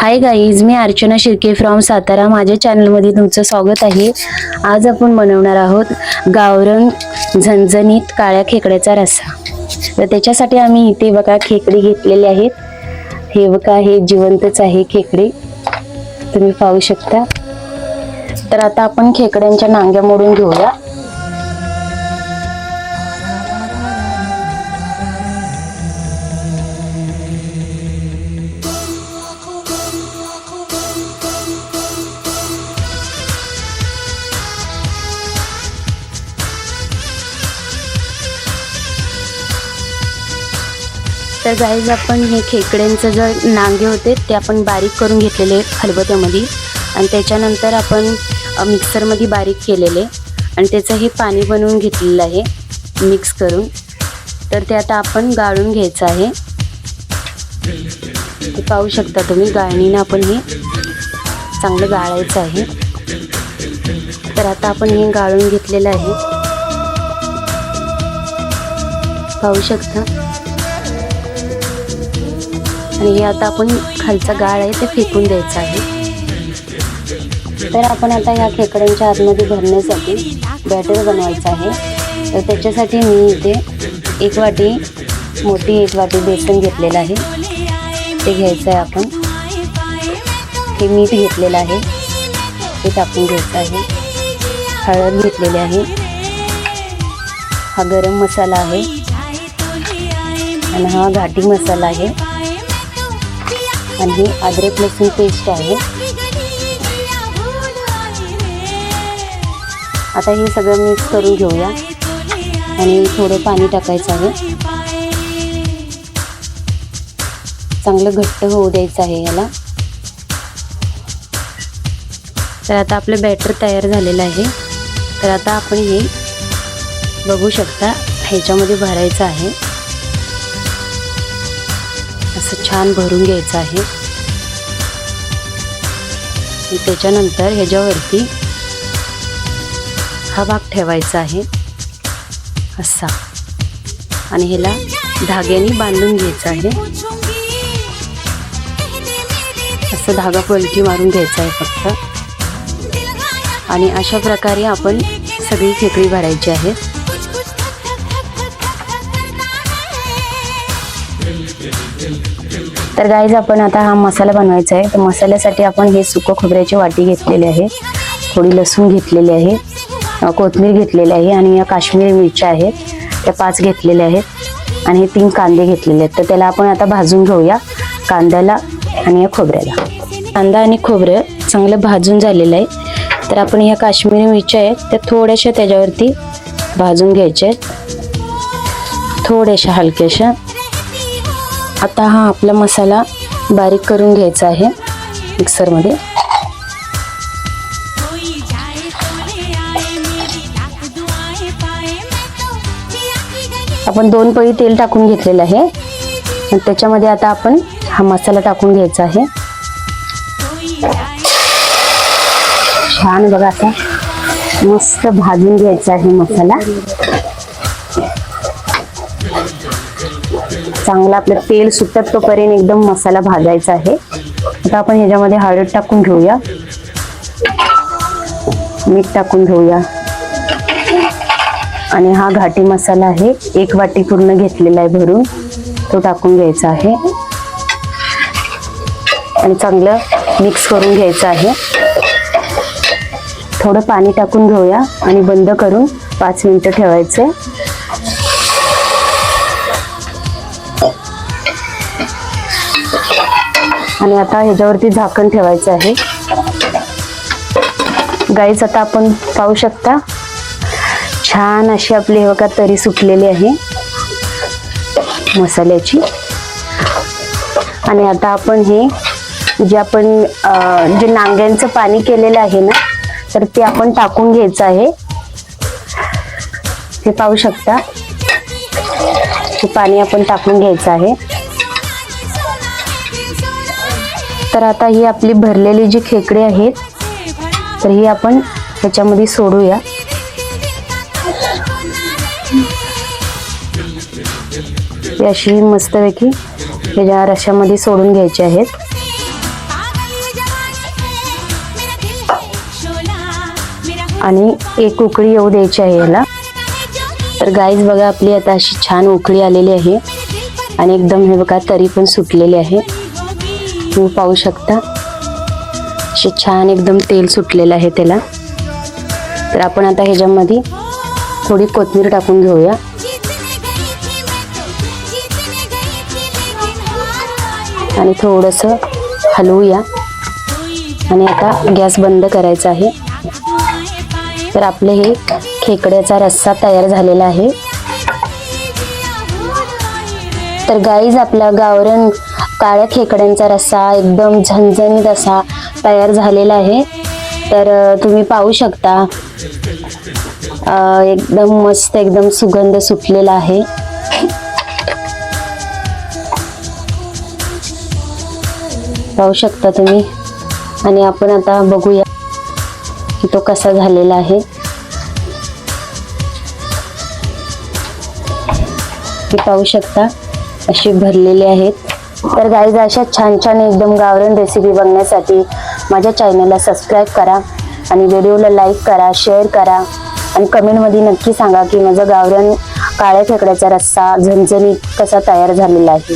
Hi guys, me Archana Shirke from Satara. माझ्या चॅनलमध्ये तुमचं स्वागत आहे. आज आपण बनवणार आहोत गावरान झणझणीत काळ्या खेकड्याचा रस्सा. तर त्याच्यासाठी आम्ही इथे बघा खेकडे घेतलेले आहेत. हे बघा, हे जिवंतच आहे खेकडे, तुम्ही पाहू शकता. तर आता आपण खेकड्यांच्या नांग्या मोडून घेऊया. तर गाईज, आपण हे खेकड्यांचं जे नांगे होते ते आपण बारीक करून घेतलेले खलबत्त्यामध्ये, आणि त्याच्यानंतर आपण मिक्सरमध्ये बारीक केलेले, आणि त्याचं हे पाणी बनवून घेतलेलं आहे मिक्स करून. तर ते आता आपण गाळून घ्यायचं आहे. ते पाहू शकता तुम्ही, गाळणीनं आपण हे चांगलं गाळायचं आहे. तर आता आपण हे गाळून घेतलेलं आहे, पाहू शकता. आणि हे आता आपण खालचा गाळ आहे ते फेकून द्यायचं आहे. तर आपण आता ह्या खेकड्यांच्या आतमध्ये भरण्यासाठी बॅटर बनवायचं आहे. तर त्याच्यासाठी मी इथे मोठी एक वाटी बेसन घेतलेलं आहे, ते घ्यायचं आहे आपण. हे मीठ घेतलेलं आहे ते टाकून घ्यायचं आहे. हळद घेतलेली आहे. हा गरम मसाला आहे, आणि हा घाटी मसाला आहे, आणि ही अद्रक लसूण पेस्ट आहे. आता हे सगळं मिक्स करून घेऊया, आणि थोडं पाणी टाकायचं आहे. चांगलं घट्ट होऊ द्यायचं आहे याला. तर आता आपलं बॅटर तयार झालेलं आहे. तर आता आपण हे बघू शकता, ह्याच्यामध्ये भरायचं आहे. असं छान भरून घ्यायचं आहे. त्याच्यानंतर ह्याच्यावरती हा भाग ठेवायचा आहे असा, आणि ह्याला धाग्याने बांधून घ्यायचं आहे. असं धागा पलटी मारून घ्यायचा आहे फक्त. आणि अशा प्रकारे आपण सगळी खेकडी भरायची आहे. तर गाईज, आपण आता हा मसाला बनवायचा आहे. तर मसाल्यासाठी आपण हे सुकं खोबऱ्याची वाटी घेतलेली आहे, थोडी लसूण घेतलेली आहे, कोथिंबीर घेतलेली आहे, आणि या काश्मीरी मिरच्या आहेत त्या 5 घेतलेल्या आहेत, आणि हे 3 कांदे घेतलेले आहेत. तर त्याला आपण आता भाजून घेऊया, कांद्याला आणि या खोबऱ्याला. कांदा आणि खोबरं चांगलं भाजून झालेलं आहे. तर आपण ह्या काश्मीरी मिरच्या आहेत त्या थोड्याशा त्याच्यावरती भाजून घ्यायच्या आहेत, थोड्याशा हलक्याशा. आता हा आपला मसाला बारीक करून घ्यायचा आहे मिक्सरमध्ये. आपण 2 पळी तेल टाकून घेतलेलं आहे, आणि त्याच्यामध्ये आता आपण हा मसाला टाकून घ्यायचा आहे. छान बघा, असा मस्त भाजून घ्यायचा आहे मसाला. चांगला आपलं तेल सुटत तोपर्यंत एकदम मसाला भाजायचा आहे. आता आपण ह्याच्यामध्ये हळद टाकून घेऊया, मीठ टाकून घेऊया, आणि हा घाटी मसाला आहे 1 वाटी पूर्ण घेतलेला आहे भरून, तो टाकून घ्यायचा आहे, आणि चांगलं मिक्स करून घ्यायचं आहे. थोडं पाणी टाकून घेऊया, आणि बंद करून 5 मिनिटं ठेवायचे. आणि आता ह्याच्यावरती झाकण ठेवायचं आहे. गाईज, आता आपण पाहू शकता छान अशी आपली हे बघा तरी सुटलेली आहे मसाल्याची. आणि आता आपण हे जे नांग्यांचं पाणी केलेलं आहे ना, तर ते आपण टाकून घ्यायचं आहे. हे पाहू शकता, हे पाणी आपण टाकून घ्यायचं आहे. तर आता ही आपली भरलेली जी खेकडे आहेत, तर ही आपण ह्याच्यामध्ये सोडूया. अशी मस्तपैकी ह्याच्या रश्श्यामध्ये सोडून घ्यायचे आहेत. आणि एक उकळी येऊ द्यायची आहे याला. तर गाईज बघा, आपली आता अशी छान उकळी आलेली आहे आणि एकदम हे बघा तरी पण सुटलेली आहे. तुम्ही पाहू शकता असे छान एकदम तेल सुटलेलं आहे त्याला. तर आपण आता ह्याच्यामध्ये थोडी कोथिंबीर टाकून घेऊया. आणि थोडंसं हलवूया आणि आता गॅस बंद करायचा आहे. तर आपले हे खेकड्याचा रस्सा तयार झालेला आहे. तर गाईज, आपला गावरान काळ्या खेकड्यांचा रस्सा एकदम झणझणीत असा तयार झालेला आहे. तर तुम्ही पाहू शकता एकदम मस्त एकदम सुगंध सुटलेला आहे. पाहू शकता तुम्ही. आणि आपण आता बघूया की तो कसा झालेला आहे. की पाहू शकता अशी भरलेले आहेत. तर गाईज, अशा छान छान एकदम गावरान रेसिपी बघण्यासाठी माझ्या चॅनलला सबस्क्राईब करा आणि व्हिडिओला लाईक करा, शेअर करा आणि कमेंटमध्ये नक्की सांगा की माझा गावरान काळ्या खेकड्याचा रस्सा झणझणीत कसा तयार झालेला आहे.